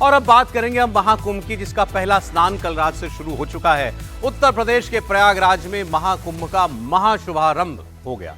और अब बात करेंगे हम महाकुंभ की, जिसका पहला स्नान कल रात से शुरू हो चुका है। उत्तर प्रदेश के प्रयागराज में महाकुंभ का महाशुभारंभ हो गया।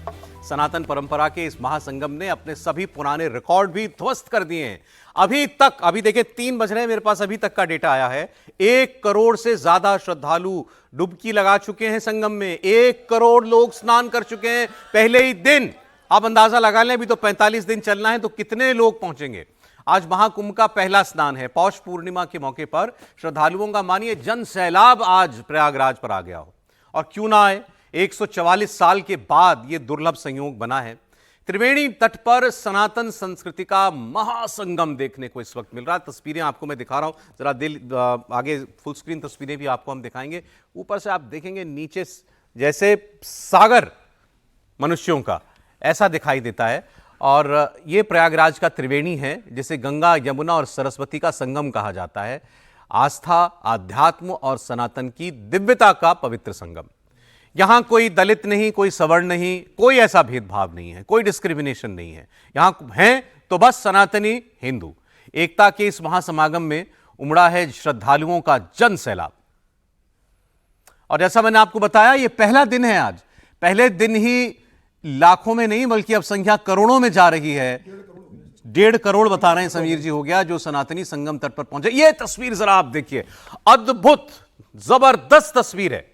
सनातन परंपरा के इस महासंगम ने अपने सभी पुराने रिकॉर्ड भी ध्वस्त कर दिए हैं। अभी देखिए 3 बज रहे हैं, मेरे पास अभी तक का डेटा आया है। 1 करोड़ से ज्यादा श्रद्धालु डुबकी लगा चुके हैं संगम में। 1 करोड़ लोग स्नान कर चुके हैं पहले ही दिन। आप अंदाजा लगा लें, अभी तो 45 दिन चलना है, तो कितने लोग पहुंचेंगे। आज महाकुंभ का पहला स्नान है। पौष पूर्णिमा के मौके पर श्रद्धालुओं का मानिए जन सैलाब आज प्रयागराज पर आ गया हो, और क्यों ना आए। 144 साल के बाद यह दुर्लभ संयोग बना है। त्रिवेणी तट पर सनातन संस्कृति का महासंगम देखने को इस वक्त मिल रहा है। तस्वीरें आपको मैं दिखा रहा हूं, जरा आगे फुल स्क्रीन तस्वीरें भी आपको हम दिखाएंगे। ऊपर से आप देखेंगे नीचे जैसे सागर मनुष्यों का ऐसा दिखाई देता है। और ये प्रयागराज का त्रिवेणी है, जिसे गंगा, यमुना और सरस्वती का संगम कहा जाता है। आस्था, आध्यात्म और सनातन की दिव्यता का पवित्र संगम। यहां कोई दलित नहीं, कोई सवर्ण नहीं, कोई ऐसा भेदभाव नहीं है, कोई डिस्क्रिमिनेशन नहीं है। यहां हैं तो बस सनातनी हिंदू। एकता के इस महासमागम में उमड़ा है श्रद्धालुओं का जन सैलाब। और जैसा मैंने आपको बताया, यह पहला दिन है। आज पहले दिन ही लाखों में नहीं, बल्कि अब संख्या करोड़ों में जा रही है। 1.5 करोड़ बता रहे हैं समीर जी हो गया, जो सनातनी संगम तट पर पहुंचे। यह तस्वीर जरा आप देखिए, अद्भुत जबरदस्त तस्वीर है।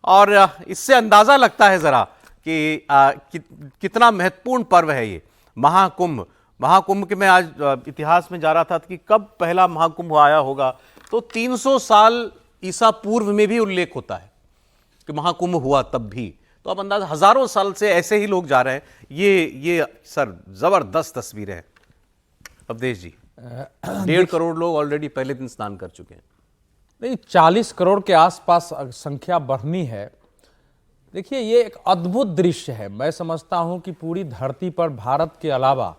और इससे अंदाजा लगता है जरा कि कितना महत्वपूर्ण पर्व है ये महाकुंभ। महाकुंभ के मैं आज इतिहास में जा रहा था कि कब पहला महाकुंभ आया होगा, तो 300 साल ईसा पूर्व में भी उल्लेख होता है कि महाकुंभ हुआ तब भी। तो अब अंदाजा हजारों साल से ऐसे ही लोग जा रहे हैं। ये सर जबरदस्त तस्वीरें हैं। अवधेश जी, 1.5 करोड़ लोग ऑलरेडी पहले दिन स्नान कर चुके हैं। नहीं, 40 करोड़ के आसपास संख्या बढ़नी है। देखिए, ये एक अद्भुत दृश्य है। मैं समझता हूं कि पूरी धरती पर भारत के अलावा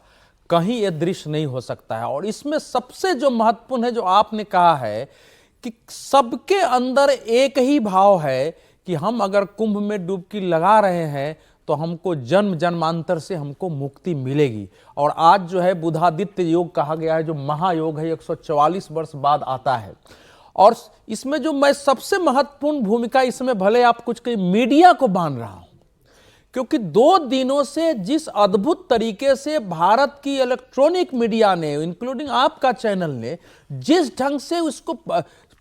कहीं ये दृश्य नहीं हो सकता है। और इसमें सबसे जो महत्वपूर्ण है, जो आपने कहा है कि सबके अंदर एक ही भाव है कि हम अगर कुंभ में डुबकी लगा रहे हैं तो हमको जन्म जन्मांतर से हमको मुक्ति मिलेगी। और आज जो है बुधादित्य योग कहा गया है, जो महायोग है, 144 वर्ष बाद आता है। और इसमें जो मैं सबसे महत्वपूर्ण भूमिका इसमें भले आप कुछ कहीं मीडिया को मान रहा हूं, क्योंकि 2 दिनों से जिस अद्भुत तरीके से भारत की इलेक्ट्रॉनिक मीडिया ने, इंक्लूडिंग आपका चैनल ने, जिस ढंग से उसको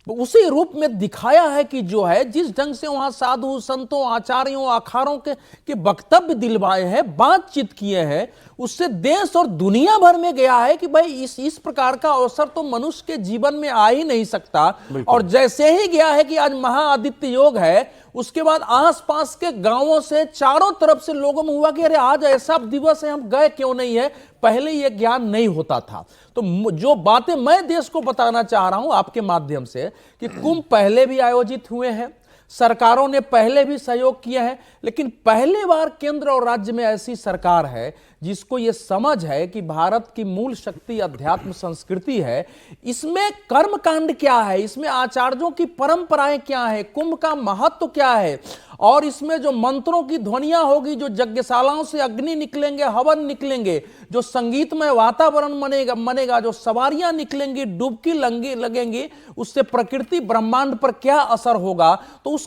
उसी रूप में दिखाया है कि जो है जिस ढंग से वहां साधु संतों, आचार्यों, अखाड़ों के वक्तव्य दिलवाए हैं, बातचीत किए हैं, उससे देश और दुनिया भर में गया है कि भाई इस प्रकार का अवसर तो मनुष्य के जीवन में आ ही नहीं सकता। और जैसे ही गया है कि आज महाआदित्य योग है, उसके बाद आसपास के गांवों से चारों तरफ से लोगों में हुआ कि अरे आज ऐसा दिवस है, हम गए क्यों नहीं है। पहले यह ज्ञान नहीं होता था। तो जो बातें मैं देश को बताना चाह रहा हूं आपके माध्यम से, कि कुंभ पहले भी आयोजित हुए हैं, सरकारों ने पहले भी सहयोग किया है, लेकिन पहली बार केंद्र और राज्य में ऐसी सरकार है जिसको यह समझ है कि भारत की मूल शक्ति अध्यात्म संस्कृति है। इसमें कर्मकांड क्या है, इसमें आचार्यों की परंपराएं क्या है, कुंभ का महत्व क्या है, और इसमें जो मंत्रों की ध्वनियां होगी, जो यज्ञशालाओं से अग्नि निकलेंगे, हवन निकलेंगे, जो संगीतमय वातावरण बनेगा, जो सवारियां निकलेंगी, डुबकी लगेंगी, उससे प्रकृति ब्रह्मांड पर क्या असर होगा। तो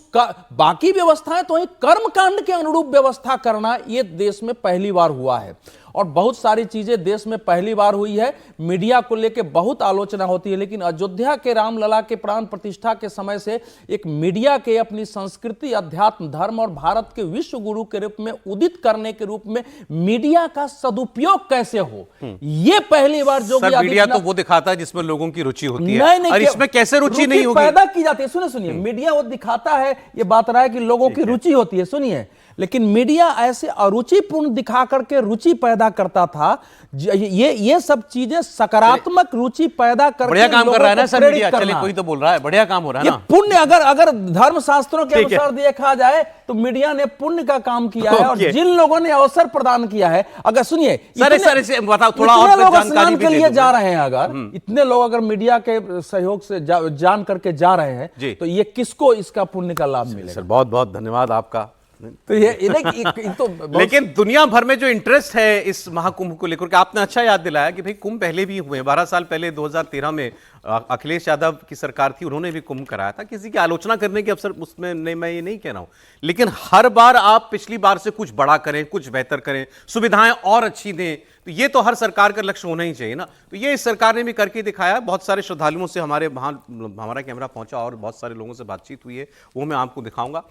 बाकी व्यवस्थाएं तो कर्मकांड के अनुरूप व्यवस्था करना यह देश में पहली बार हुआ है। और बहुत सारी चीजें देश में पहली बार हुई है। मीडिया को लेकर बहुत आलोचना होती है, लेकिन अयोध्या के रामलला के प्राण प्रतिष्ठा के समय से एक मीडिया के अपनी संस्कृति, अध्यात्म, धर्म और भारत के विश्व गुरु के रूप में उदित करने के रूप में मीडिया का सदुपयोग कैसे हो, ये पहली बार जो मीडिया तो वो दिखाता है जिसमें लोगों की रुचि होती है। नहीं, और इसमें कैसे रुचि नहीं होगी, पैदा की जाती है। सुनिए, मीडिया वो दिखाता है, ये बात रहा है कि लोगों की रुचि होती है। सुनिए, लेकिन मीडिया ऐसे अरुचिपूर्ण दिखा करके रुचि पैदा करता था। ये सब चीजें सकारात्मक रुचि पैदा करके बढ़िया काम कर रहा है ना सर मीडिया। चलिए, कोई तो बोल रहा है, बढ़िया काम हो रहा है ना। पुण्य अगर धर्म शास्त्रों के अनुसार देखा जाए तो मीडिया ने पुण्य का काम किया है। और जिन लोगों ने अवसर प्रदान किया है, अगर सुनिए, सर बताओ थोड़ा और जानकारी के लिए जा रहे हैं, अगर इतने लोग अगर मीडिया के सहयोग से जान करके जा रहे हैं, तो ये किसको इसका पुण्य का लाभ मिलेगा। सर बहुत बहुत धन्यवाद आपका। तो ये तो लेकिन दुनिया भर में जो इंटरेस्ट है इस महाकुंभ को लेकर के, आपने अच्छा याद दिलाया कि भाई कुंभ पहले भी हुए, 12 साल पहले 2013 में अखिलेश यादव की सरकार थी, उन्होंने भी कुंभ कराया था। किसी की आलोचना करने के अवसर उसमें नहीं, मैं ये नहीं कह रहा हूं, लेकिन हर बार आप पिछली बार से कुछ बड़ा करें, कुछ बेहतर करें, सुविधाएं और अच्छी दें, तो ये तो हर सरकार का लक्ष्य होना ही चाहिए ना। तो ये इस सरकार ने भी करके दिखाया। बहुत सारे श्रद्धालुओं से हमारा कैमरा पहुंचा और बहुत सारे लोगों से बातचीत हुई है, वो मैं आपको दिखाऊंगा।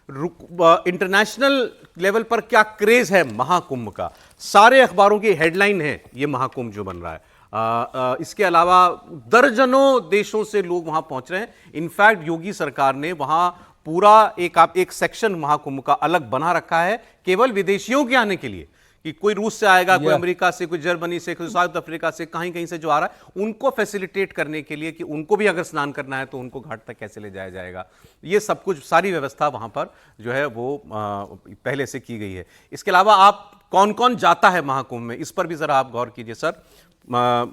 इंटरनेशनल लेवल पर क्या क्रेज है महाकुंभ का, सारे अखबारों की हेडलाइन है ये महाकुंभ जो बन रहा है। इसके अलावा दर्जनों देशों से लोग वहां पहुंच रहे हैं। इनफैक्ट योगी सरकार ने वहां पूरा एक सेक्शन महाकुंभ का अलग बना रखा है केवल विदेशियों के आने के लिए, कि कोई रूस से आएगा, कोई अमेरिका से, कोई जर्मनी से, कोई साउथ अफ्रीका से, कहीं कहीं से जो आ रहा है उनको फैसिलिटेट करने के लिए कि उनको भी अगर स्नान करना है तो उनको घाट तक कैसे ले जाया जाएगा। ये सब कुछ, सारी व्यवस्था वहां पर जो है वो पहले से की गई है। इसके अलावा आप कौन कौन जाता है महाकुंभ में, इस पर भी जरा आप गौर कीजिए सर।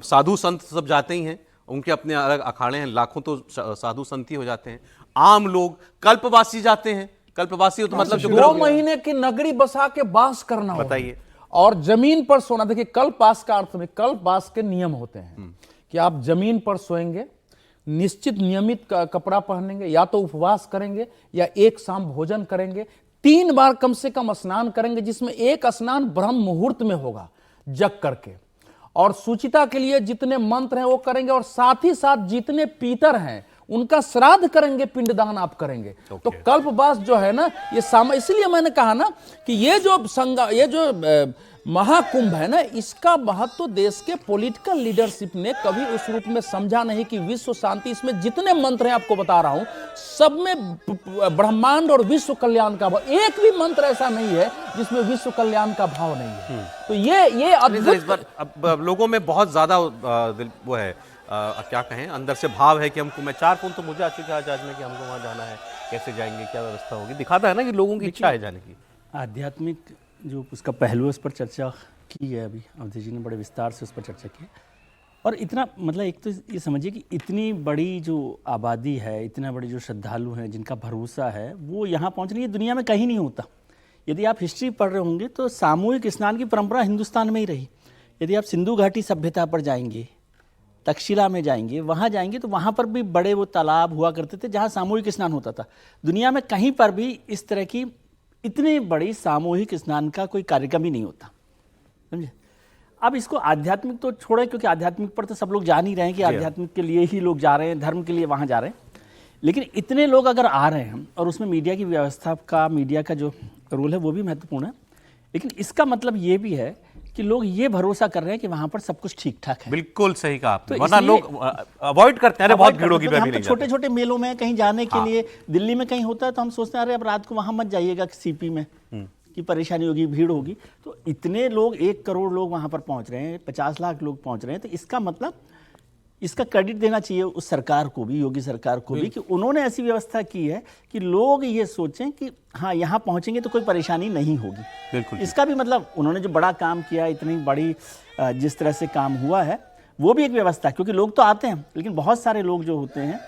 साधु संत सब जाते ही हैं, उनके अपने अलग अखाड़े हैं, लाखों तो साधु संत ही हो जाते हैं। आम लोग, कल्पवासी जाते हैं। कल्पवासी तो मतलब जो 2 महीने की नगरी बसा के वास करना, बताइए, और जमीन पर सोना। देखिए कल्पवास का अर्थ में, कल्पवास के नियम होते हैं कि आप जमीन पर सोएंगे, निश्चित नियमित कपड़ा पहनेंगे, या तो उपवास करेंगे या एक शाम भोजन करेंगे, 3 बार कम से कम स्नान करेंगे, जिसमें एक स्नान ब्रह्म मुहूर्त में होगा जग करके, और सुचिता के लिए जितने मंत्र हैं वो करेंगे, और साथ ही साथ जितने पीतर हैं उनका श्राद्ध करेंगे, पिंडदान आप करेंगे। तो कल्पवास जो है ना, ये इसलिए मैंने कहा ना कि ये जो महाकुंभ है ना, इसका महत्व तो देश के पॉलिटिकल लीडरशिप ने कभी उस रूप में समझा नहीं कि विश्व शांति, इसमें जितने मंत्र हैं आपको बता रहा हूं, सब में ब्रह्मांड और विश्व कल्याण का भाव, एक भी मंत्र ऐसा नहीं है जिसमें विश्व कल्याण का भाव नहीं है। तो ये अद्भुत, अब लोगों में बहुत ज्यादा वो है, क्या कहें, अंदर से भाव है कि हमको, मैं 4 फोन तो मुझे आ चुके हैं आज में कि हमको वहां जाना है, कैसे जाएंगे, क्या व्यवस्था होगी, दिखाता है ना कि लोगों की इच्छा है जाने की। आध्यात्मिक जो उसका पहलू, उस पर चर्चा की है, अभी अवधि जी ने बड़े विस्तार से उस पर चर्चा की है। और इतना मतलब, एक तो ये समझिए कि इतनी बड़ी जो आबादी है, इतना बड़े जो श्रद्धालु हैं जिनका भरोसा है, वो यहाँ पहुँच रही है, दुनिया में कहीं नहीं होता। यदि आप हिस्ट्री पढ़ रहे होंगे तो सामूहिक स्नान की परंपरा हिंदुस्तान में ही रही। यदि आप सिंधु घाटी सभ्यता पर जाएंगे, तक्षशिला में जाएंगे, वहाँ जाएंगे तो वहाँ पर भी बड़े वो तालाब हुआ करते थे जहाँ सामूहिक स्नान होता था। दुनिया में कहीं पर भी इस तरह की इतनी बड़ी सामूहिक स्नान का कोई कार्यक्रम ही नहीं होता, समझे। अब इसको आध्यात्मिक तो छोड़े, क्योंकि आध्यात्मिक पर तो सब लोग जान ही रहे हैं कि आध्यात्मिक के लिए ही लोग जा रहे हैं, धर्म के लिए वहाँ जा रहे हैं। लेकिन इतने लोग अगर आ रहे हैं, और उसमें मीडिया की व्यवस्था का, मीडिया का जो रोल है वो भी महत्वपूर्ण है। लेकिन इसका मतलब ये भी है कि लोग ये भरोसा कर रहे हैं कि वहां पर सब कुछ ठीक ठाक है। बिल्कुल सही कहा आपने, वरना लोग अवॉइड करते हैं, अरे बहुत भीड़ होगी, हम तो छोटे छोटे मेलों में कहीं जाने के लिए, दिल्ली में कहीं होता है तो हम सोचते हैं अरे अब रात को वहां मत जाइएगा सीपी में, की परेशानी होगी, भीड़ होगी। तो इतने लोग, 1 करोड़ लोग वहां पर पहुंच रहे हैं, 50 लाख लोग पहुंच रहे हैं, तो इसका मतलब, इसका क्रेडिट देना चाहिए उस सरकार को भी, योगी सरकार को भी, कि उन्होंने ऐसी व्यवस्था की है कि लोग ये सोचें कि हाँ यहाँ पहुंचेंगे तो कोई परेशानी नहीं होगी। बिल्कुल, इसका भी मतलब उन्होंने जो बड़ा काम किया, इतनी बड़ी जिस तरह से काम हुआ है, वो भी एक व्यवस्था है। क्योंकि लोग तो आते हैं, लेकिन बहुत सारे लोग जो होते हैं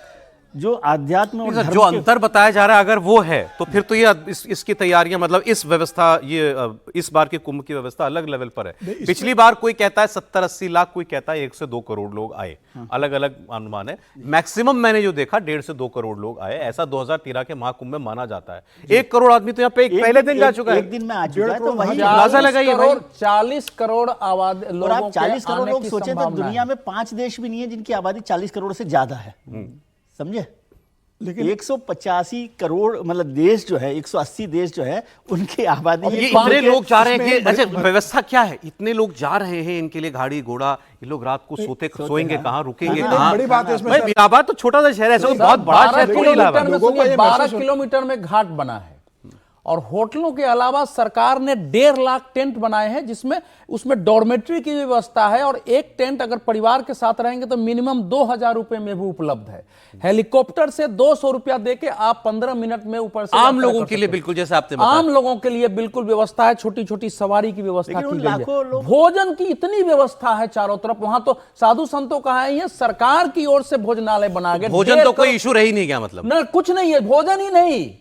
जो आध्यात्म और जो अंतर बताया जा रहा है, अगर वो है तो फिर तो ये इसकी तैयारियां, मतलब इस व्यवस्था, ये इस बार के कुंभ की व्यवस्था अलग लेवल पर है। पिछली बार कोई कहता है 70-80 लाख, कोई कहता है 1 से 2 करोड़ लोग आए, अलग अलग अनुमान है। मैक्सिमम मैंने जो देखा 1.5 से 2 करोड़ लोग आए, ऐसा 2013 के महाकुंभ में माना जाता है। 1 करोड़ आदमी तो यहाँ पे पहले दिन जा चुका है, एक दिन में आ चुका है। तो वही 40 करोड़ आबादी लोगों, 40 करोड़ लोग सोचे तो दुनिया में 5 देश भी नहीं है जिनकी आबादी 40 करोड़ से ज्यादा है, समझे। लेकिन 185 करोड़ मतलब देश जो है, 180 देश जो है, उनकी आबादी, ये इतने लोग जा रहे हैं कि, अच्छा व्यवस्था क्या है, इतने लोग जा रहे हैं, इनके लिए गाड़ी घोड़ा, ये लोग रात को सोएंगे कहाँ, रुकेंगे कहाँ। बड़ी बात है इसमें, इलाहाबाद तो छोटा सा शहर है, बहुत बड़ा शहर, 12 किलोमीटर में घाट बना है, और होटलों के अलावा सरकार ने 1.5 लाख टेंट बनाए हैं, जिसमें उसमें डॉर्मेट्री की व्यवस्था है, और एक टेंट अगर परिवार के साथ रहेंगे तो मिनिमम 2000 रुपए में भी उपलब्ध है। हेलीकॉप्टर से 200 रुपया देके आप 15 मिनट में ऊपर से, आम लोगों के लिए बिल्कुल, जैसे आपने बताया, आम लोगों के लिए बिल्कुल व्यवस्था है, छोटी छोटी सवारी की व्यवस्था की गई है, भोजन की इतनी व्यवस्था है चारों तरफ। वहां तो साधु संतों का है, ये सरकार की ओर से भोजनालय बना गए। भोजन तो कोई इशू रही नहीं, क्या मतलब? ना, कुछ नहीं है, भोजन ही नहीं,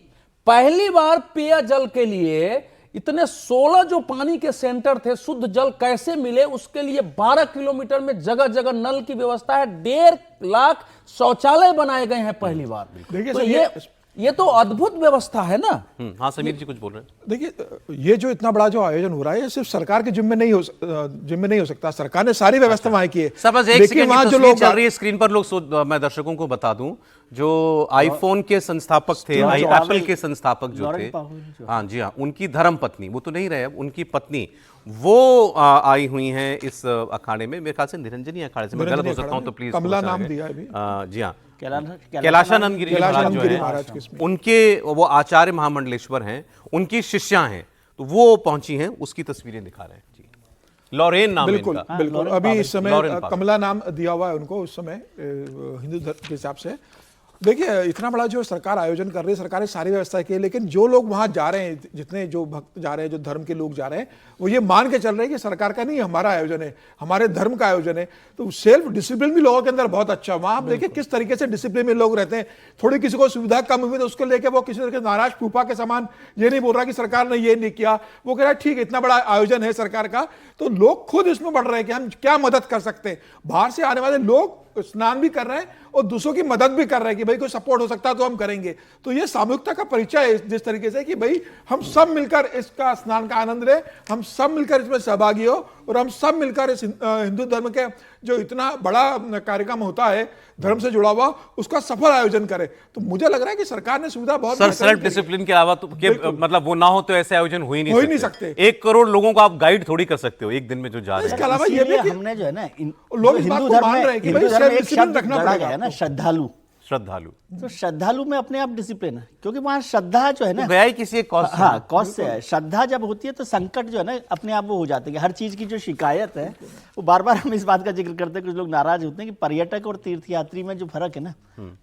पहली बार पेयजल के लिए इतने 16 जो पानी के सेंटर थे, शुद्ध जल कैसे मिले, उसके लिए 12 किलोमीटर में जगह जगह नल की व्यवस्था है, 1.5 लाख शौचालय बनाए गए हैं पहली बार। देखिए तो सर, ये तो अद्भुत व्यवस्था है ना। हाँ समीर जी कुछ बोल रहे हैं। देखिए ये जो इतना बड़ा जो आयोजन हो रहा है, ये सिर्फ सरकार के जिम्मे नहीं हो सकता। सरकार ने सारी व्यवस्था वहां की है। सर बस एक लेकिन सेकंड वहां की जो तस्वीर लोग चल रही है स्क्रीन पर, मैं दर्शकों को बता दूं, जो आईफोन के संस्थापक थे, एप्पल के संस्थापक जो थे, हाँ जी हाँ, उनकी धर्म पत्नी, वो तो नहीं रहे अब, उनकी पत्नी वो आई हुई हैं इस अखाड़े में। मेरे ख्याल से निरंजनी अखाड़े से, मैं गलत हो सकता हूं तो प्लीज कमला नाम दिया है अभी। जी हाँ, कैलाशानंद गिरी महाराज जो हैं, उनके वो आचार्य महामंडलेश्वर हैं, उनकी शिष्या हैं, तो वो पहुंची हैं, उसकी तस्वीरें दिखा रहे हैं जी। लॉरेन नाम है बिल्कुल इनका। बिल्कुल, अभी इस समय लॉरेन पावेल। कमला नाम दिया हुआ है उनको उस समय हिंदू धर्म के हिसाब से। देखिए इतना बड़ा जो सरकार आयोजन कर रही है, सरकार ने सारी व्यवस्था की है, लेकिन जो लोग वहां जा रहे हैं, जितने जो भक्त जा रहे हैं, जो धर्म के लोग जा रहे हैं, वो ये मान के चल रहे हैं कि सरकार का नहीं, हमारा आयोजन है, हमारे धर्म का आयोजन है। तो सेल्फ डिसिप्लिन भी लोगों के अंदर बहुत अच्छा। वहां आप देखिए किस तरीके से डिसिप्लिन में लोग रहते हैं। थोड़ी किसी को सुविधा कम हुई तो उसको लेकर वो किसी तरह के नाराज फूफा के समान ये नहीं बोल रहा कि सरकार ने ये नहीं किया, वो कह रहा है ठीक है इतना बड़ा आयोजन है सरकार का, तो लोग खुद इसमें बढ़ रहे हैं कि हम क्या मदद कर सकते हैं। बाहर से आने वाले लोग स्नान भी कर रहे हैं और दूसरों की मदद भी कर रहे हैं कि भाई कोई सपोर्ट हो सकता है तो हम करेंगे। तो ये सामूहिकता का परिचय है जिस तरीके से कि भाई हम सब मिलकर इसका स्नान का आनंद लें, हम सब मिलकर इसमें सहभागी हो और हम सब मिलकर इस हिंदू धर्म के जो इतना बड़ा कार्यक्रम होता है धर्म से जुड़ा हुआ, उसका सफल आयोजन करें। तो मुझे लग रहा है कि सरकार ने सुविधा बहुत सर सेल्फ डिसिप्लिन के अलावा तो मतलब वो ना हो तो ऐसे आयोजन हो ही नहीं सकते। 1 करोड़ लोगों को आप गाइड थोड़ी कर सकते हो एक दिन में जो जा रहे इसके हैं। अलावा ये भी हमने जो है ना लोग इस बात को मान रहे हैं कि भाई सेल्फ डिसिप्लिन रखना पड़ेगा है ना, श्रद्धालु। तो श्रद्धालु में अपने आप डिसिप्लिन है, क्योंकि वहां श्रद्धा जो है ना, गया ही किसी एक कॉज से। हाँ कॉज से है। श्रद्धा जब होती है तो संकट जो है ना अपने आप वो हो जाते हैं। हर चीज की जो शिकायत है, वो बार बार हम इस बात का जिक्र करते हैं, कुछ लोग नाराज होते हैं कि पर्यटक और तीर्थयात्री में जो फर्क है ना,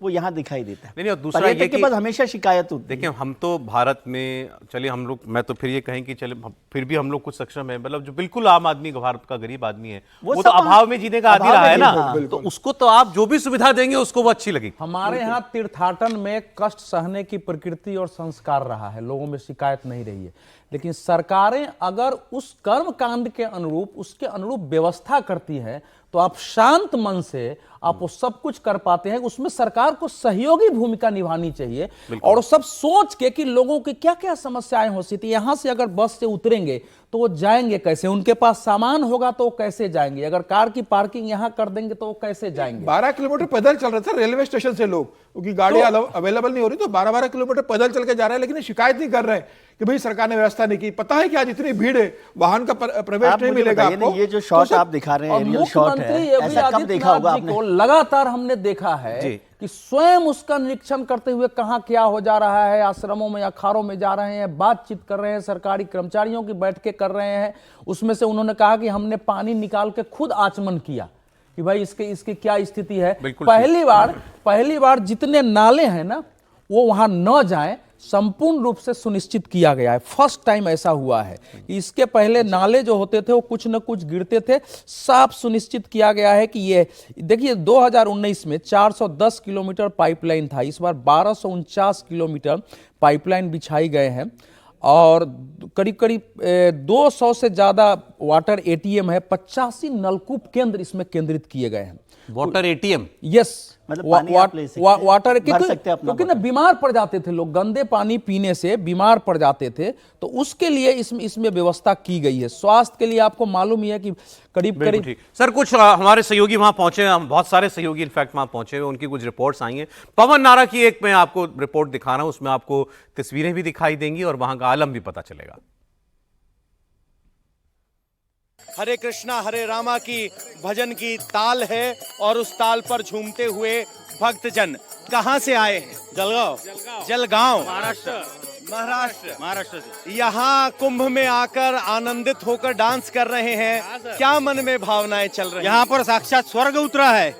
वो यहाँ दिखाई देता है। नहीं, और दूसरा ये पर्यटक के बाद हमेशा शिकायत होती है। देखिए हम तो भारत में, चलिए हम लोग, मैं तो फिर ये कहें कि चले फिर भी हम लोग कुछ सक्षम है, मतलब जो बिल्कुल आम आदमी, भारत का गरीब आदमी है, वो तो अभाव में जीने का आदी रहा है ना, तो उसको तो आप जो भी सुविधा देंगे उसको वो अच्छी लगेगी। हमारे यहाँ तीर्थाटन में कष्ट सहने की प्रकृति और संस्कार रहा है, लोगों में शिकायत नहीं रही है। लेकिन सरकारें अगर उस कर्म कांड के अनुरूप, उसके अनुरूप व्यवस्था करती हैं, तो आप शांत मन से आप वो सब कुछ कर पाते हैं। उसमें सरकार को सहयोगी भूमिका निभानी चाहिए और सब सोच के कि लोगों की क्या क्या समस्याएं हो सकती है। यहां से अगर बस से उतरेंगे तो वो जाएंगे कैसे, उनके पास सामान होगा तो वो कैसे जाएंगे, अगर कार की पार्किंग यहां कर देंगे तो वो कैसे जाएंगे। 12 किलोमीटर पैदल चल रहे थे रेलवे स्टेशन से लोग, क्योंकि गाड़ी अवेलेबल नहीं हो रही, तो 12-12 किलोमीटर पैदल चल के जा रहे हैं, लेकिन शिकायत नहीं कर रहे कि भाई सरकार ने व्यवस्था नहीं की। पता है कि आज इतनी भीड़ है, वाहन का प्रवेश नहीं मिलेगा आपको। ये जो शॉट आप दिखा रहे हैं, एरियल शॉट है, ऐसा कब देखा होगा आपने? लगातार हमने देखा है कि स्वयं उसका निरीक्षण करते हुए कहां क्या हो जा रहा है, आश्रमों में, अखाड़ों में जा रहे हैं, बातचीत कर रहे हैं, सरकारी कर्मचारियों की बैठकें कर रहे हैं। उसमें से उन्होंने कहा कि हमने पानी निकाल के खुद आचमन किया कि भाई इसकी क्या स्थिति है। पहली बार जितने नाले हैं ना वो वहां न जाएं, संपूर्ण रूप से सुनिश्चित किया गया है। फर्स्ट टाइम ऐसा हुआ है कि इसके पहले नाले जो होते थे वो कुछ न कुछ गिरते थे, साफ सुनिश्चित किया गया है कि ये देखिए 2019 में 410 किलोमीटर पाइपलाइन था, इस बार 1249 किलोमीटर पाइपलाइन बिछाई गए हैं और करीब करीब 200 से ज्यादा वाटर एटीएम है, 85 नलकूप केंद्र इसमें केंद्रित किए गए हैं। वाटर एटीएम, यस, मतलब वाटर क्योंकि ना बीमार पड़ जाते थे लोग, गंदे पानी पीने से बीमार पड़ जाते थे, तो उसके लिए इसमें व्यवस्था की गई है। स्वास्थ्य के लिए आपको मालूम ही है कि करीब सर कुछ हमारे सहयोगी वहां पहुंचे, बहुत सारे सहयोगी इनफैक्ट वहां पहुंचे हुए, उनकी कुछ रिपोर्ट्स आई हैं। पवन नारा की एक मैं आपको रिपोर्ट दिखा रहा हूं, उसमें आपको तस्वीरें भी दिखाई देंगी और वहां का आलम भी पता चलेगा। हरे कृष्णा हरे रामा की भजन की ताल है और उस ताल पर झूमते हुए भक्तजन कहां से आए हैं? जलगांव महाराष्ट्र से यहाँ कुंभ में आकर आनंदित होकर डांस कर रहे हैं। क्या मन में भावनाएं चल रही हैं? यहाँ पर साक्षात स्वर्ग उतरा है,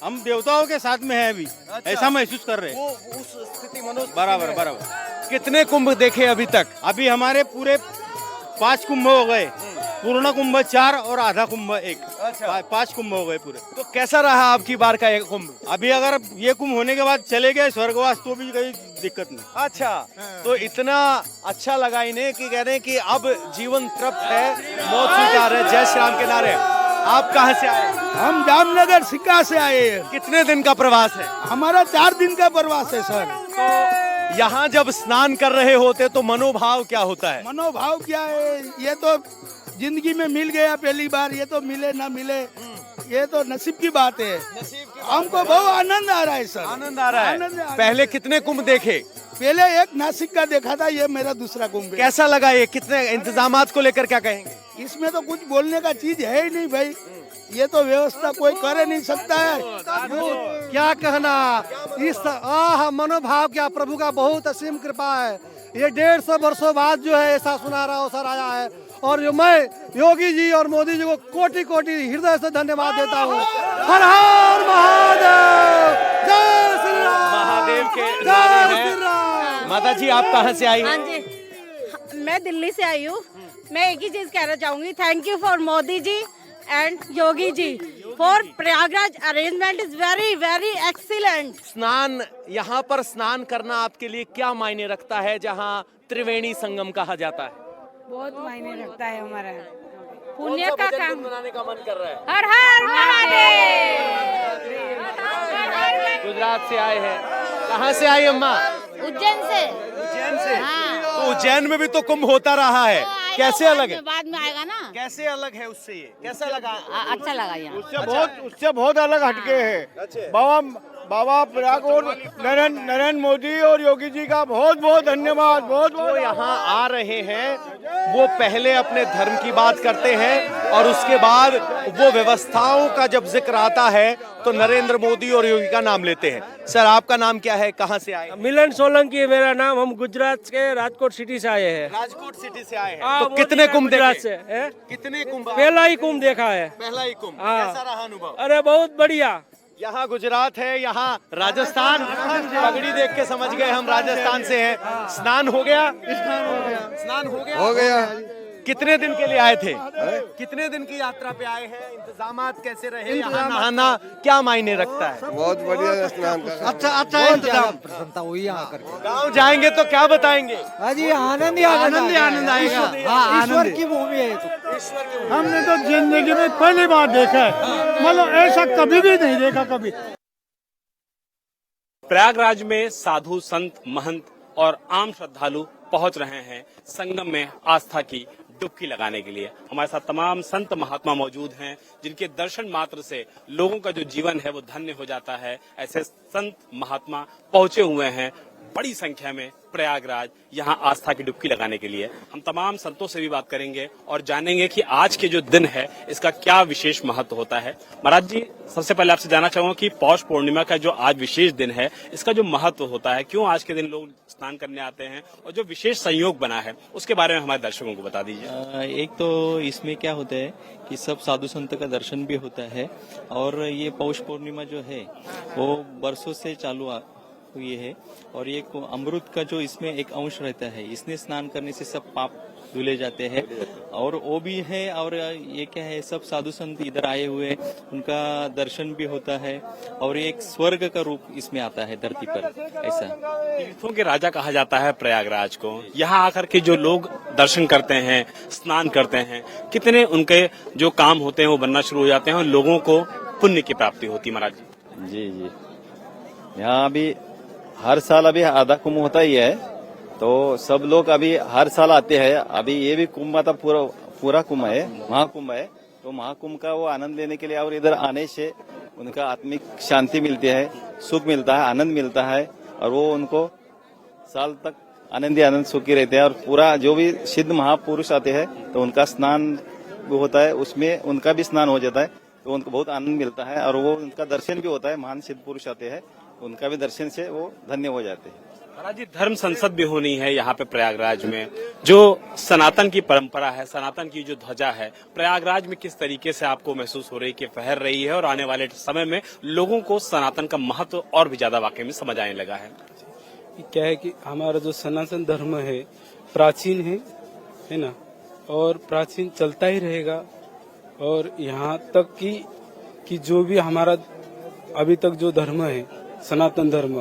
हम देवताओं के साथ में हैं अभी। ऐसा महसूस कर रहे हैं। वो उस स्थिति मनुष्य बराबर। कितने कुंभ देखे अभी तक? अभी हमारे पूरे 5 कुंभ हो गए पूर्ण कुंभ 4 और आधा कुंभ 1। अच्छा। 5 कुंभ हो गए पूरे। तो कैसा रहा आपकी बार का ये कुंभ? अभी अगर ये कुंभ होने के बाद चले गए स्वर्गवास तो भी कोई दिक्कत नहीं। अच्छा, तो इतना अच्छा लगा इन्हें कि कह रहे हैं कि अब जीवन तृप्त है, मौत स्वीकार है, जय श्री राम के नारे। आप कहाँ से आए? हम जामनगर सिक्का से आए हैं। कितने दिन का प्रवास है? हमारा 4 दिन का प्रवास है सर। तो यहाँ जब स्नान कर रहे होते तो मनोभाव क्या होता है? मनोभाव क्या है, ये तो जिंदगी में मिल गया पहली बार, ये तो मिले ना मिले, ये तो नसीब की बात है। हमको बहुत आनंद आ रहा है सर। आनंद आ रहा आनंद आ है। रहा पहले कितने कुंभ देखे? पहले एक नासिक का देखा था, ये मेरा दूसरा कुंभ है। कैसा लगा ये? कितने इंतजामात को लेकर क्या कहेंगे? इसमें तो कुछ बोलने का चीज है ही नहीं भाई, ये तो व्यवस्था कोई कर नहीं सकता है। क्या कहना, इस मनोभाव क्या, प्रभु का बहुत असीम कृपा है। ये 150 वर्षों बाद जो है ऐसा सुनहरा अवसर आया है, और जो मैं योगी जी और मोदी जी को कोटि कोटि हृदय से धन्यवाद देता हूँ। हर हर महादेव, जय श्री राम। महादेव के जय नारे हैं। श्री राम। माता जी आप कहाँ से आई? हाँ जी, मैं दिल्ली से आई हूँ। मैं एक ही चीज कहना चाहूंगी, thank you for Modi ji and Yogi ji for Prayagraj arrangement is very very excellent. स्नान, यहाँ पर स्नान करना आपके लिए क्या मायने रखता है, जहाँ त्रिवेणी संगम कहा जाता है? बहुत मायने रखता है हमारा पुण्य का काम। मनाने का मन कर रहा है। हर हर महादेव। गुजरात से आए हैं। कहाँ से आई अम्मा? उज्जैन से। उज्जैन से। हाँ। तो उज्जैन में भी तो कुंभ होता रहा है, कैसे अलग है? बाद में आएगा ना। कैसे अलग है उससे? ये कैसा लगा? अच्छा लगा यहाँ। उससे बहुत अलग हटके है। बाबा प्रयाग और नरेंद्र मोदी और योगी जी का बहुत बहुत धन्यवाद। बहुत जो यहाँ आ रहे हैं वो पहले अपने धर्म की बात करते हैं और उसके बाद वो व्यवस्थाओं का जब जिक्र आता है तो नरेंद्र मोदी और योगी का नाम लेते हैं। सर आपका नाम क्या है, कहाँ से आए? मिलन सोलंकी है मेरा नाम। हम गुजरात के राजकोट सिटी से आए हैं। राजकोट सिटी से आए हैं। हाँ, तो कितने कुंभ गुजरात देखे? से हैं? कितने कुंभ? पहला ही कुंभ देखा है। पहला ही कुंभ। हाँ। कैसा रहा अनुभव? अरे बहुत बढ़िया। यहाँ गुजरात है, यहाँ राजस्थान, पगड़ी देख के समझ गए हम राजस्थान से हैं। स्नान हो गया? स्नान हो गया? हो गया। कितने दिन के लिए आए थे? कितने दिन की यात्रा पे आए हैं? इंतजामात कैसे रहे? यहाँ नहाना क्या मायने रखता है? बहुत बढ़िया स्नान कर। अच्छा इंतजाम प्रसन्नता हुई यहाँ करके। गाँव जाएंगे तो क्या बताएंगे? हाँ जी, आनंद ही आनंद आएगा। हाँ, ईश्वर की भूमि है तो। हमने तो जिंदगी में पहली बार देखा है, मतलब ऐसा कभी भी नहीं देखा कभी। प्रयागराज में साधु संत महंत और आम श्रद्धालु पहुंच रहे हैं संगम में आस्था की डुबकी लगाने के लिए। हमारे साथ तमाम संत महात्मा मौजूद हैं जिनके दर्शन मात्र से लोगों का जो जीवन है वो धन्य हो जाता है। ऐसे संत महात्मा पहुंचे हुए हैं बड़ी संख्या में प्रयागराज, यहाँ आस्था की डुबकी लगाने के लिए। हम तमाम संतों से भी बात करेंगे और जानेंगे कि आज के जो दिन है इसका क्या विशेष महत्व होता है। महाराज जी, सबसे पहले आपसे जानना चाहूंगा कि पौष पूर्णिमा का जो आज विशेष दिन है इसका जो महत्व होता है, क्यों आज के दिन लोग स्नान करने आते हैं और जो विशेष संयोग बना है उसके बारे में हमारे दर्शकों को बता दीजिए। एक तो इसमें क्या होता है कि सब साधु संत का दर्शन भी होता है, और ये पौष पूर्णिमा जो है वो बरसों से चालू हुई है, और ये अमृत का जो इसमें एक अंश रहता है, इसने स्नान करने से सब पाप धुले जाते हैं, और वो भी है। और ये क्या है, सब साधु संत इधर आए हुए, उनका दर्शन भी होता है, और एक स्वर्ग का रूप इसमें आता है धरती पर। ऐसा तीर्थों के राजा कहा जाता है प्रयागराज को। यहाँ आकर के जो लोग दर्शन करते हैं, स्नान करते हैं, कितने उनके जो काम होते हैं वो बनना शुरू हो जाते हैं और लोगों को पुण्य की प्राप्ति होती है। महाराज जी जी, यहाँ अभी हर साल अभी आधा कुंभ होता ही है, तो सब लोग अभी हर साल आते हैं। अभी ये भी कुंभ मतलब पूरा कुंभ है, महाकुंभ है, तो महाकुंभ का वो आनंद लेने के लिए और इधर आने से उनका आत्मिक शांति मिलती है, सुख मिलता है, आनंद मिलता है, और वो उनको साल तक आनंद ही आनंद सुखी रहते हैं। और पूरा जो भी सिद्ध महापुरुष आते हैं तो उनका स्नान भी होता है, उसमें उनका भी स्नान हो जाता है, तो उनको बहुत आनंद मिलता है, और वो उनका दर्शन भी होता है। महान सिद्ध पुरुष आते हैं, उनका भी दर्शन से वो धन्य हो जाते हैं। महाराज जी, धर्म संसद भी होनी है यहाँ पे प्रयागराज में। जो सनातन की परंपरा है, सनातन की जो ध्वजा है, प्रयागराज में किस तरीके से आपको महसूस हो रही है कि फहर रही है, और आने वाले समय में लोगों को सनातन का महत्व और भी ज्यादा वाकई में समझ आने लगा है? क्या है कि हमारा जो सनातन धर्म है प्राचीन है ना, और प्राचीन चलता ही रहेगा। और यहाँ तक कि जो भी हमारा अभी तक जो धर्म है, सनातन धर्म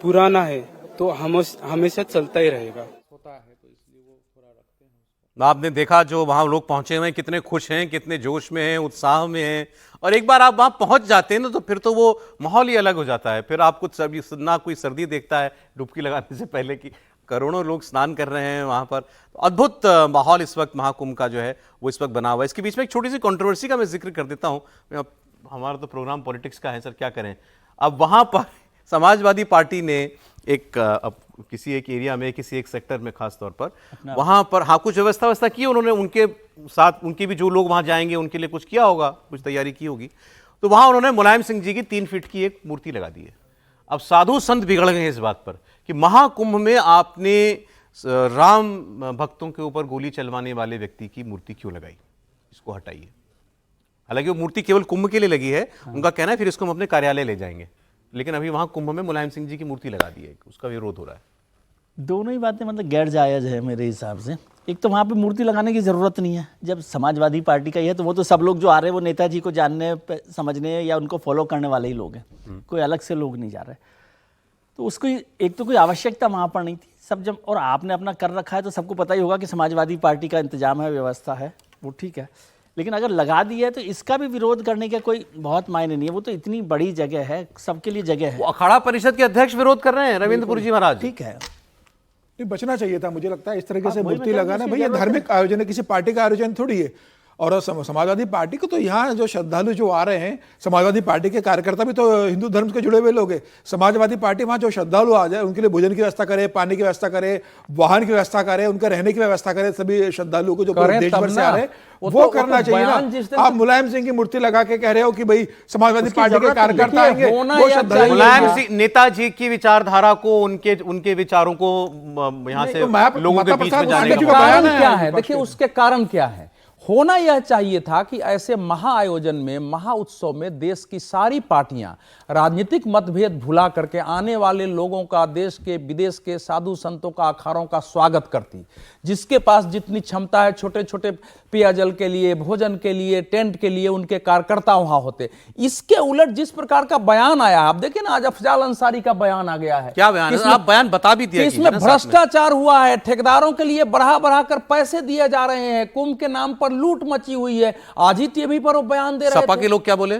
पुराना है, तो हमेशा चलता ही रहेगा। आपने देखा जो वहां लोग पहुंचे हुए हैं, कितने खुश हैं, कितने जोश में हैं, उत्साह में हैं। और एक बार आप वहां पहुंच जाते हैं ना, तो फिर तो वो माहौल ही अलग हो जाता है। फिर आप कुछ ना कोई सर्दी देखता है डुबकी लगाने से पहले की करोड़ों लोग स्नान कर रहे हैं वहां पर। तो अद्भुत माहौल इस वक्त महाकुंभ का जो है वो इस वक्त बना हुआ है। इसके बीच में एक छोटी सी कंट्रोवर्सी का मैं जिक्र कर देता हूं। हमारा तो प्रोग्राम पॉलिटिक्स का है सर, क्या करें। अब वहां पर समाजवादी पार्टी ने अब किसी एक एरिया में, किसी एक सेक्टर में खास तौर पर वहां पर कुछ व्यवस्था की उन्होंने। उनके साथ उनके भी जो लोग वहां जाएंगे उनके लिए कुछ किया होगा, कुछ तैयारी की होगी। तो वहां उन्होंने मुलायम सिंह जी की 3 फीट की एक मूर्ति लगा दी है। अब साधु संत बिगड़ गए हैं इस बात पर कि महाकुंभ में आपने राम भक्तों के ऊपर गोली चलवाने वाले व्यक्ति की मूर्ति क्यों लगाई, इसको हटाइए। हालांकि वो मूर्ति केवल कुंभ के लिए लगी है, उनका कहना है फिर इसको हम अपने कार्यालय ले जाएंगे। लेकिन अभी वहां कुंभ में मुलायम सिंह जी की मूर्ति लगा दी है, उसका विरोध हो रहा है। दोनों ही बातें मतलब गैर जायज़ है मेरे हिसाब से। एक तो वहाँ पे मूर्ति लगाने की ज़रूरत नहीं है। जब समाजवादी पार्टी का ही है तो वो तो सब लोग जो आ रहे हैं वो नेताजी को जानने समझने या उनको फॉलो करने वाले ही लोग हैं, कोई अलग से लोग नहीं जा रहे। तो उसको एक तो कोई आवश्यकता वहाँ पर नहीं थी। सब जब और आपने अपना कर रखा है तो सबको पता ही होगा कि समाजवादी पार्टी का इंतजाम है, व्यवस्था है, वो ठीक है। लेकिन अगर लगा दी है तो इसका भी विरोध करने का कोई बहुत मायने नहीं है। वो तो इतनी बड़ी जगह है, सबके लिए जगह है। वो अखाड़ा परिषद के अध्यक्ष विरोध कर रहे हैं, रविंद्रपुर जी महाराज। ठीक है, नहीं बचना चाहिए था, मुझे लगता है इस तरीके से मूर्ति लगाना। भाई ये धार्मिक आयोजन है, किसी पार्टी का आयोजन थोड़ी है। और समाजवादी पार्टी को तो यहाँ जो श्रद्धालु जो आ रहे हैं, समाजवादी पार्टी के कार्यकर्ता भी तो हिंदू धर्म से जुड़े हुए लोग हैं। समाजवादी पार्टी वहाँ जो श्रद्धालु आ जाए उनके लिए भोजन की व्यवस्था करे, पानी की व्यवस्था करे, वाहन की व्यवस्था करे, उनके रहने की व्यवस्था करे। सभी श्रद्धालुओं को जो देश भर से आ रहे हैं वो करना चाहिए ना। आप मुलायम सिंह की मूर्ति लगा के कह रहे हो कि भाई समाजवादी पार्टी के कार्यकर्ता आएंगे, वो श्रद्धालु। मुलायम सिंह नेताजी की विचारधारा को, उनके विचारों को यहाँ से लोगों के बीच में जाने का कारण क्या है? देखिए उसके कारण क्या है। होना यह चाहिए था कि ऐसे महाआयोजन में, महाउत्सव में देश की सारी पार्टियां राजनीतिक मतभेद भुला करके आने वाले लोगों का, देश के विदेश के साधु संतों का, अखाड़ों का स्वागत करती। जिसके पास जितनी क्षमता है, छोटे छोटे पेयजल के लिए, भोजन के लिए, टेंट के लिए उनके कार्यकर्ता वहां होते। इसके उलट जिस प्रकार का बयान आया, आप देखिए ना, आज अफजाल अंसारी का बयान आ गया है। क्या बयान है? आप बयान बता भी दिया। इसमें भ्रष्टाचार हुआ है, ठेकेदारों के लिए बढ़ा बढ़ा कर पैसे दिए जा रहे हैं, कुंभ के नाम पर लूट मची हुई है। आज ही टीवी पर वो बयान दे रहे थे। सपा के लोग क्या बोले?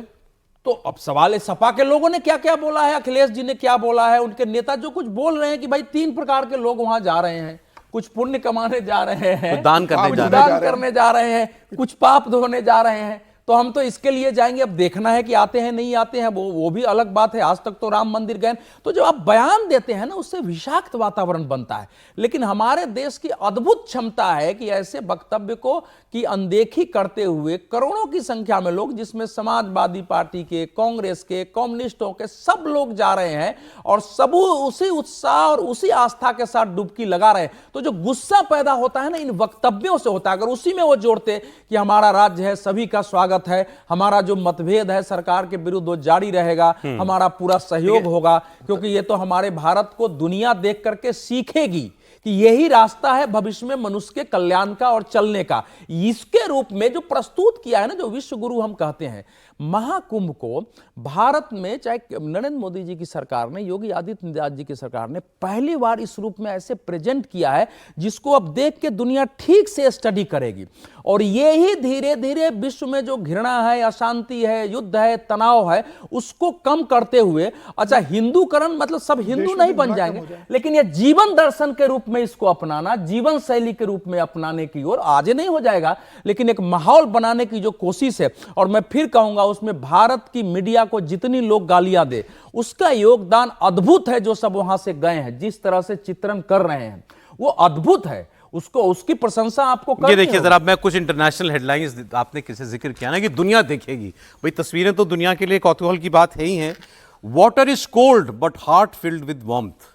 तो अब सवाल है सपा के लोगों ने क्या क्या बोला है, अखिलेश जी ने क्या बोला है, उनके नेता जो कुछ बोल रहे हैं कि भाई 3 प्रकार के लोग वहां जा रहे हैं। कुछ पुण्य कमाने जा रहे हैं, दान करने जा रहे हैं, कुछ पाप धोने जा रहे हैं। तो हम तो इसके लिए जाएंगे। अब देखना है कि आते हैं नहीं आते हैं, वो भी अलग बात है। आज तक तो राम मंदिर गए। तो जब आप बयान देते हैं ना, उससे विषाक्त वातावरण बनता है। लेकिन हमारे देश की अद्भुत क्षमता है कि ऐसे वक्तव्य को की अनदेखी करते हुए करोड़ों की संख्या में लोग, जिसमें समाजवादी पार्टी के, कांग्रेस के, कम्युनिस्टों के सब लोग जा रहे हैं और सब उसी उत्साह और उसी आस्था के साथ डुबकी लगा रहे हैं। तो जो गुस्सा पैदा होता है ना इन वक्तव्यों से होता है। अगर उसी में वो जोड़ते कि हमारा राज्य है, सभी का स्वागत है, हमारा जो मतभेद है सरकार के विरुद्ध वो जारी रहेगा, हमारा पूरा सहयोग होगा, क्योंकि ये तो हमारे भारत को दुनिया देख करके सीखेगी कि यही रास्ता है भविष्य में मनुष्य के कल्याण का और चलने का। इसके रूप में जो प्रस्तुत किया है ना, जो विश्व गुरु हम कहते हैं, महाकुंभ को भारत में चाहे नरेंद्र मोदी जी की सरकार ने, योगी आदित्यनाथ जी की सरकार ने पहली बार इस रूप में ऐसे प्रेजेंट किया है, जिसको अब देख के दुनिया ठीक से स्टडी करेगी। और ये ही धीरे धीरे विश्व में जो घृणा है, अशांति है, युद्ध है, तनाव है, उसको कम करते हुए, अच्छा हिंदूकरण मतलब सब हिंदू नहीं बन जाएंगे, लेकिन ये जीवन दर्शन के रूप में इसको अपनाना, जीवन शैली के रूप में अपनाने की ओर आज नहीं हो जाएगा, लेकिन एक माहौल बनाने की जो कोशिश है। और मैं फिर कहूंगा, उसमें भारत की मीडिया को जितनी लोग गालियां दे, उसका योगदान अद्भुत है। जो सब वहां से गए हैं, जिस तरह से चित्रण कर रहे हैं, वो अद्भुत है। उसको, उसकी प्रशंसा आपको करनी है। देखिए जरा, मैं कुछ इंटरनेशनल हेडलाइंस, आपने किसी जिक्र किया ना कि दुनिया देखेगी, भाई तस्वीरें तो दुनिया के लिए कौतूहल की बात है ही है। Water is cold but heart filled with warmth,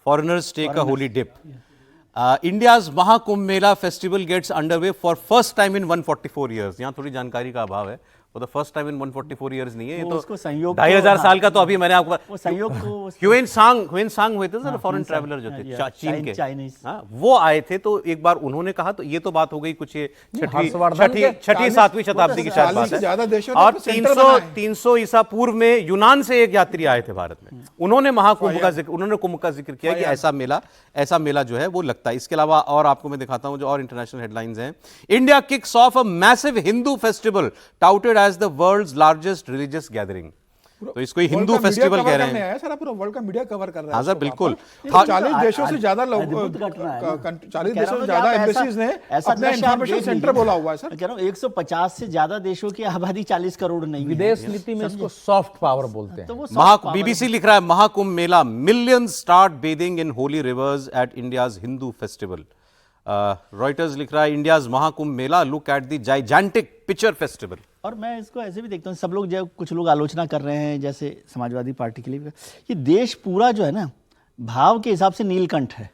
foreigners take a holy dip. India's Mahakumbh Mela festival gets underway for first time in 144 years. यहाँ थोड़ी जानकारी का अभाव है, for the first time in 144 years नहीं है, ये वो तो उसको संयोग 2500 साल का तो अभी मैंने आपको वो संयोग को ह्यूएन सांग हुए थे सर, फॉरेन ट्रैवलर जो थे चीन के, चाइनीज, हाँ, वो आए थे। तो एक बार उन्होंने कहा, तो ये तो बात हो गई कुछ ये हर्षवर्धन के छठी 7वीं शताब्दी की शायद बात ज्यादा है। देशों ने और तो सेंटर बनाए हैं। 300 ईसा पूर्व में यूनान से एक यात्री आए थे भारत में, उन्होंने महाकुंभ का जिक्र, उन्होंने कुंभ का जिक्र किया कि ऐसा मेला जो है वो लगता है। इसके अलावा और आपको मैं दिखाता हूं जो और इंटरनेशनल हेडलाइंस हैं। India kicks off a massive Hindu festival touted as the world's largest religious gathering. तो इसको हिंदू फेस्टिवल कह रहे हैं। सर पूरा वर्ल्ड का मीडिया कवर कर रहा है। हाँ सर बिल्कुल। 40 देशों से ज्यादा लोग, 40 देशों से ज्यादा एम्बेसीज ने अपना इंफॉर्मेशन सेंटर बोला हुआ है सर। कह रहा हूँ 150 से ज्यादा देशों की आबादी 40 करोड़ नहीं है। विदेश नीति में इसको सॉफ्ट पावर बोलते हैं। तो वो बीबीसी लिख रहा है Mahakumbh Mela, millions start bathing in holy rivers at India's Hindu festival. Reuters लिख रहा है India's Mahakumbh Mela, look at the gigantic picture festival. और मैं इसको ऐसे भी देखता हूँ, सब लोग जब कुछ लोग आलोचना कर रहे हैं, जैसे समाजवादी पार्टी के लिए, ये देश पूरा जो है ना भाव के हिसाब से नीलकंठ है,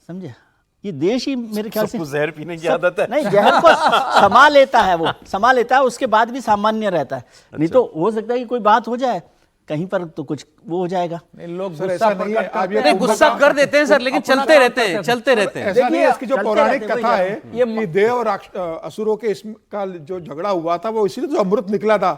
समझे? ये देश ही मेरे ख्याल से जहर पीने की आदत है। नहीं, जहर को समा लेता है, वो समा लेता है, उसके बाद भी सामान्य रहता है। नहीं तो हो सकता है कि कोई बात हो जाए कहीं पर तो कुछ वो हो जाएगा। लोग गुस्सा कर देते हैं सर, लेकिन चलते रहते हैं। ऐसा नहीं है, इसकी जो पौराणिक कथा है कि देव और असुरों के इसका जो झगड़ा हुआ था वो इसीलिए जो अमृत निकला था,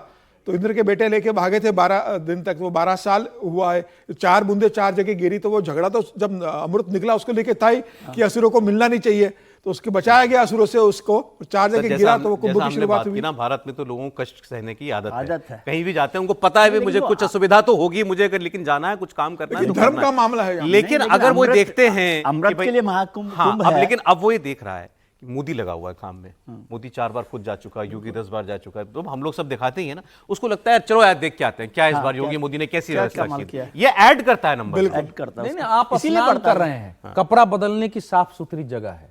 तो इंद्र के बेटे लेके भागे थे 12 दिन तक, वो 12 साल हुआ है, 4 बूंदे 4 जगह गिरी, तो वो झगड़ा तो जब अमृत निकला उसको लेके था ही कि असुरों को मिलना नहीं चाहिए, तो उसके बचाया गया असुरों से, उसको 4 जगह गिरा तो वो कुंभ की शुरुआत हुई ना। भारत में तो लोगों को कष्ट सहने की आदत है। कहीं भी जाते हैं उनको पता है मुझे कुछ असुविधा तो होगी मुझे, लेकिन जाना है, कुछ काम करना है, धर्म का मामला है। लेकिन अगर वो देखते हैं अमृत के लिए महाकुंभ, हाँ, अब लेकिन अब वो ये देख रहा है कि मोदी लगा हुआ है काम में, मोदी 4 बार खुद जा चुका है, योगी 10 बार जा चुका है, तो हम लोग सब दिखाते ही है ना, उसको लगता है चलो यार देख के आते हैं क्या इस बार योगी मोदी ने कैसी व्यवस्था की। ये ऐड करता है नंबर, ऐड करता है। नहीं, आप स्नान कर रहे हैं, कपड़ा बदलने की साफ सुथरी जगह है,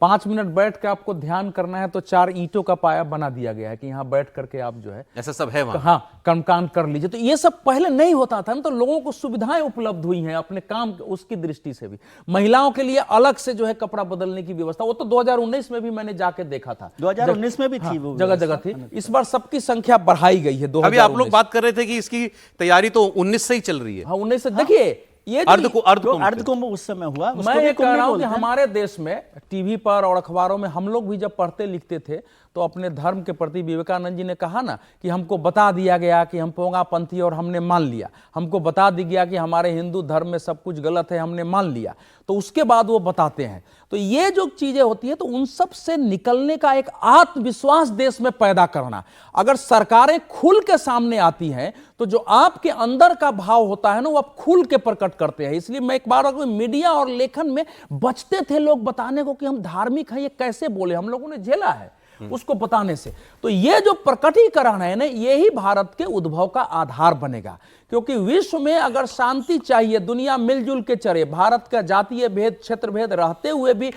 5 मिनट बैठ के आपको ध्यान करना है तो 4 ईंटों का पाया बना दिया गया है कि यहाँ बैठ करके आप जो है ऐसा सब है वहाँ। हाँ, कर्मकांड कर लीजिए। तो ये सब पहले नहीं होता था ना, तो लोगों को सुविधाएं उपलब्ध हुई हैं अपने काम उसकी दृष्टि से भी। महिलाओं के लिए अलग से जो है कपड़ा बदलने की व्यवस्था, वो तो 2019 में भी मैंने जाके देखा था, 2019 में भी थी, वो जगह जगह थी। इस बार सबकी संख्या बढ़ाई गई है। अभी आप लोग बात कर रहे थे कि इसकी तैयारी तो 19 से ही चल रही है। हाँ, 19 से देखिए ये अर्धकुंभ उस समय हुआ। मैं ये कह रहा हूं कि हमारे देश में टीवी पर और अखबारों में हम लोग भी जब पढ़ते लिखते थे तो अपने धर्म के प्रति विवेकानंद जी ने कहा ना कि हमको बता दिया गया कि हम पोंगापंथी और हमने मान लिया, हमको बता दिया गया कि हमारे हिंदू धर्म में सब कुछ गलत है, हमने मान लिया, तो उसके बाद वो बताते हैं। तो ये जो चीजें होती है तो उन सब से निकलने का एक आत्मविश्वास देश में पैदा करना, अगर सरकारें खुल के सामने आती हैं तो जो आपके अंदर का भाव होता है ना वो आप खुल के प्रकट करते हैं। इसलिए मैं एक बार मीडिया और लेखन में बचते थे लोग बताने को कि हम धार्मिक हैं, ये कैसे बोले, हम लोगों ने झेला है उसको बताने से। तो ये जो प्रकटीकरण है ना, यही भारत के उद्भव का आधार बनेगा, क्योंकि विश्व में अगर शांति चाहिए, दुनिया मिलजुल के चले, भारत का जातीय भेद क्षेत्र भेद रहते हुए भी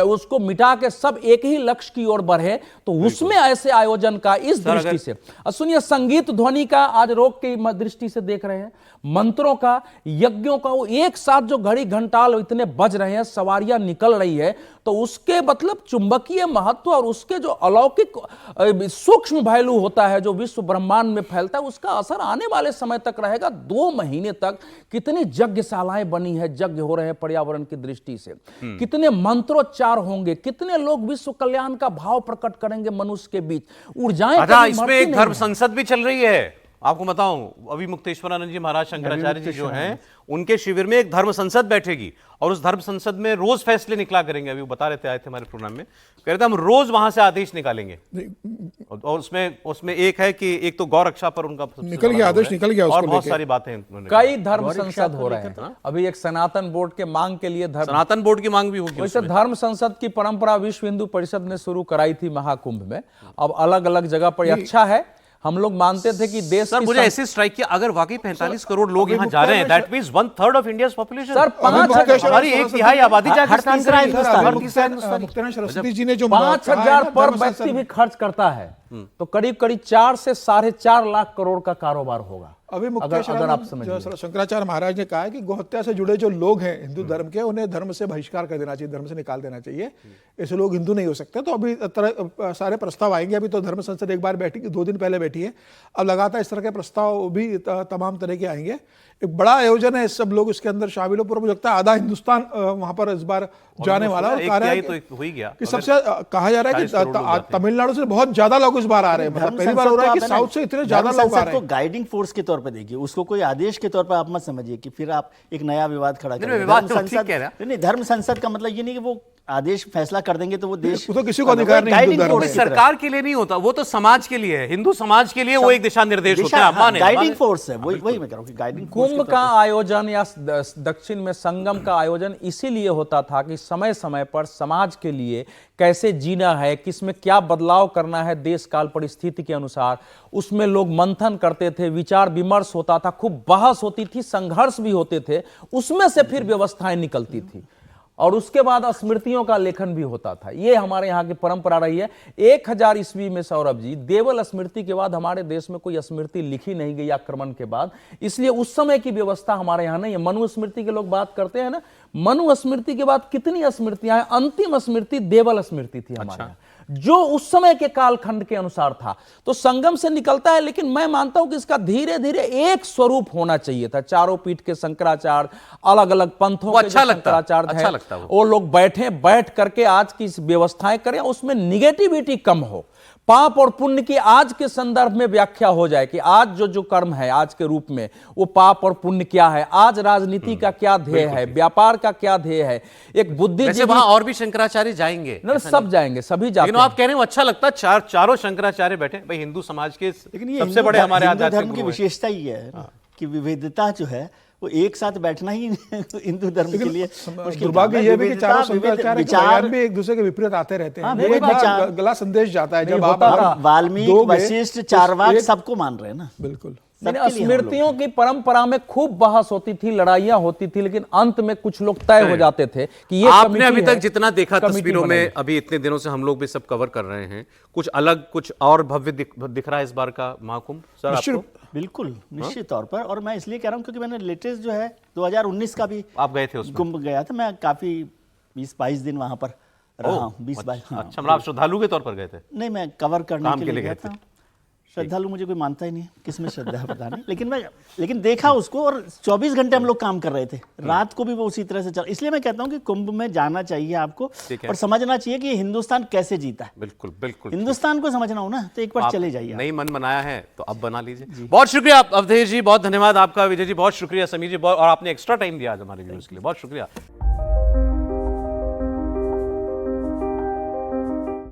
उसको मिटा के सब एक ही लक्ष्य की ओर बढ़े, तो उसमें ऐसे आयोजन का इस दृष्टि से सुनिए, संगीत ध्वनि का आज रोक की दृष्टि से देख रहे हैं, मंत्रों का, यज्ञों का, वो एक साथ जो घड़ी घंटाल इतने बज रहे हैं, सवारियां निकल रही है, तो उसके मतलब चुंबकीय महत्व और उसके जो अलौकिक सूक्ष्म वैल्यू होता है जो विश्व ब्रह्मांड में फैलता है, उसका असर आने वाले समय तक रहेगा। 2 महीने तक कितनी यज्ञशालाएं बनी है, यज्ञ हो रहे हैं पर्यावरण की दृष्टि से, कितने मंत्रोच्चार होंगे, कितने लोग विश्व कल्याण का भाव प्रकट करेंगे मनुष्य के बीच, ऊर्जाएं। इसमें एक धर्म संसद भी चल रही है, आपको बताऊं, अभी मुक्तेश्वरानंद जी महाराज शंकराचार्य जी जो हैं उनके शिविर में एक धर्म संसद बैठेगी और उस धर्म संसद में रोज फैसले निकला करेंगे। अभी वो बता रहे थे, आए थे हमारे प्रोग्राम में, कह रहे थे हम रोज वहां से आदेश निकालेंगे, और उसमें एक है कि एक तो गौ रक्षा पर उनका निकल गया, आदेश निकल गया, और बहुत सारी बातें कई धर्म संसद हो रहे हैं। अभी एक सनातन बोर्ड के मांग के लिए सनातन बोर्ड की मांग भी होगी। वैसे धर्म संसद की परंपरा विश्व हिंदू परिषद ने शुरू कराई थी महाकुंभ में, अब अलग अलग जगह पर अच्छा है। हम लोग मानते थे कि देश सर, मुझे ऐसे स्ट्राइक किया, अगर वाकई 45 करोड़ लोग यहाँ जा रहे हैं, that means 1/3 of India's population. Sir, हमारी 1/3 आबादी सरस्वती जी ने जो 5000 पर व्यक्ति भी खर्च करता है तो करीब करीब 4 से 4.5 लाख करोड़ का कारोबार होगा। अभी मुख्य अगर आप समझिए। जो शंकराचार्य महाराज ने कहा है कि गोहत्या से जुड़े जो लोग हैं हिंदू धर्म के, उन्हें धर्म से बहिष्कार कर देना चाहिए, धर्म से निकाल देना चाहिए, ऐसे लोग हिंदू नहीं हो सकते। तो अभी सारे प्रस्ताव आएंगे। अभी तो धर्म संसद एक बार बैठी, 2 दिन पहले बैठी है, अब लगातार इस तरह के प्रस्ताव भी तमाम तरह के आएंगे। एक बड़ा आयोजन है, सब लोग इसके अंदर शामिल हो। पूरा मुझे लगता है आधा हिंदुस्तान वहां पर इस बार जाने वाला है। और कहा है तो हो ही गया कि सबसे कहा जा रहा है कि तमिलनाडु से बहुत ज्यादा लोग इस बार आ रहे हैं। मतलब पहली बार हो रहा है कि साउथ से इतने ज्यादा लोग आ रहे हैं। गाइडिंग फोर्स के तौर पे देखिए, उसको कोई आदेश के तौर पर आप मत समझिए कि फिर आप एक नया विवाद खड़ा करें। विवाद तो ठीक कह रहा है। नहीं, धर्म संसद का मतलब ये नहीं कि वो आदेश फैसला कर देंगे तो वो देश, तो किसी को अधिकार नहीं हिंदू धर्म में। सरकार के लिए नहीं होता, वो तो समाज के लिए है, हिंदू समाज के लिए वो एक दिशा निर्देश होता है। गाइडिंग फोर्स है, वही मैं कह रहा हूं कि गाइडिंग कुंभ का आयोजन या दक्षिण में संगम का आयोजन इसीलिए होता था कि समय समय पर समाज के लिए कैसे जीना है, किसमें क्या बदलाव करना है देश काल परिस्थिति के अनुसार, उसमें लोग मंथन करते थे, विचार विमर्श होता था, खूब बहस होती थी, संघर्ष भी होते थे, उसमें से फिर व्यवस्थाएं निकलती थी और उसके बाद स्मृतियों का लेखन भी होता था। ये हमारे यहाँ की परंपरा रही है। 1000 ईस्वी में सौरभ जी, देवल स्मृति के बाद हमारे देश में कोई स्मृति लिखी नहीं गई आक्रमण के बाद, इसलिए उस समय की व्यवस्था हमारे यहाँ नहीं है। मनु स्मृति के लोग बात करते हैं ना, मनु स्मृति के बाद कितनी स्मृतियां हैं, अंतिम स्मृति देवल स्मृति थी हमारे यहाँ, जो उस समय के कालखंड के अनुसार था। तो संगम से निकलता है, लेकिन मैं मानता हूं कि इसका धीरे धीरे एक स्वरूप होना चाहिए था। चारों पीठ के शंकराचार्य, अलग अलग पंथों के शंकराचार्य हैं, वो लोग बैठ करके आज की व्यवस्थाएं करें, उसमें निगेटिविटी कम हो, पाप और पुण्य की आज के संदर्भ में व्याख्या हो जाए कि आज जो कर्म है आज के रूप में, वो पाप और पुण्य क्या है, आज राजनीति का क्या ध्येय है, व्यापार का क्या ध्येय है। एक बुद्धिजीवी, वहां और भी शंकराचार्य जाएंगे, सब जाएंगे, सभी जाते हैं। आप कह रहे हो अच्छा लगता है चारों शंकराचार्य बैठे भाई, हिंदू समाज के सबसे बड़े हमारे आध्यात्मिक धर्म की विशेषता ही है कि विविधता जो है वो एक साथ बैठना ही हिंदू धर्म के लिए दुर्भाग्य ये भी कि चारों शंकराचार्य भी एक दूसरे के विपरीत आते रहते हैं। गला संदेश जाता है जब आप वाल्मीकि, वशिष्ठ, चारवाक सबको मान रहे हैं ना। बिल्कुल। स्मृतियों की परंपरा में खूब बहस होती थी, लड़ाइयां होती थी, लेकिन अंत में कुछ लोग तय हो जाते थे कि ये आपने अभी तक जितना देखा तस्वीरों में, अभी इतने दिनों से हम लोग भी सब कवर कर रहे हैं, कुछ अलग कुछ और भव्य दिख रहा है इस बार का महाकुंभ सर आपको? बिल्कुल, निश्चित तौर पर। और मैं इसलिए कह रहा हूं क्योंकि मैंने लेटेस्ट जो है 2019 का भी, आप गए थे उसमें? कुंभ गया था मैं, काफी 20-22 दिन वहां पर रहा हूं। 20-22। अच्छा, मतलब आप श्रद्धालु के तौर पर गए थे? नहीं, मैं कवर करने के लिए गया था। थे। श्रद्धालु मुझे कोई मानता ही नहीं, किसमें श्रद्धा है पता नहीं, लेकिन देखा उसको। और 24 घंटे हम लोग काम कर रहे थे, रात को भी वो उसी तरह से चल। इसलिए मैं कहता हूं कि कुंभ में जाना चाहिए आपको और समझना चाहिए कि हिंदुस्तान कैसे जीता है। बिल्कुल बिल्कुल, हिंदुस्तान को समझना हो ना तो एक बार चले जाइए। नहीं मन बनाया है तो अब बना लीजिए। बहुत शुक्रिया अवधेश जी, बहुत धन्यवाद आपका। विजय जी बहुत शुक्रिया, समीर जी और आपने एक्स्ट्रा टाइम दिया आज हमारे व्यूअर्स के लिए, बहुत शुक्रिया।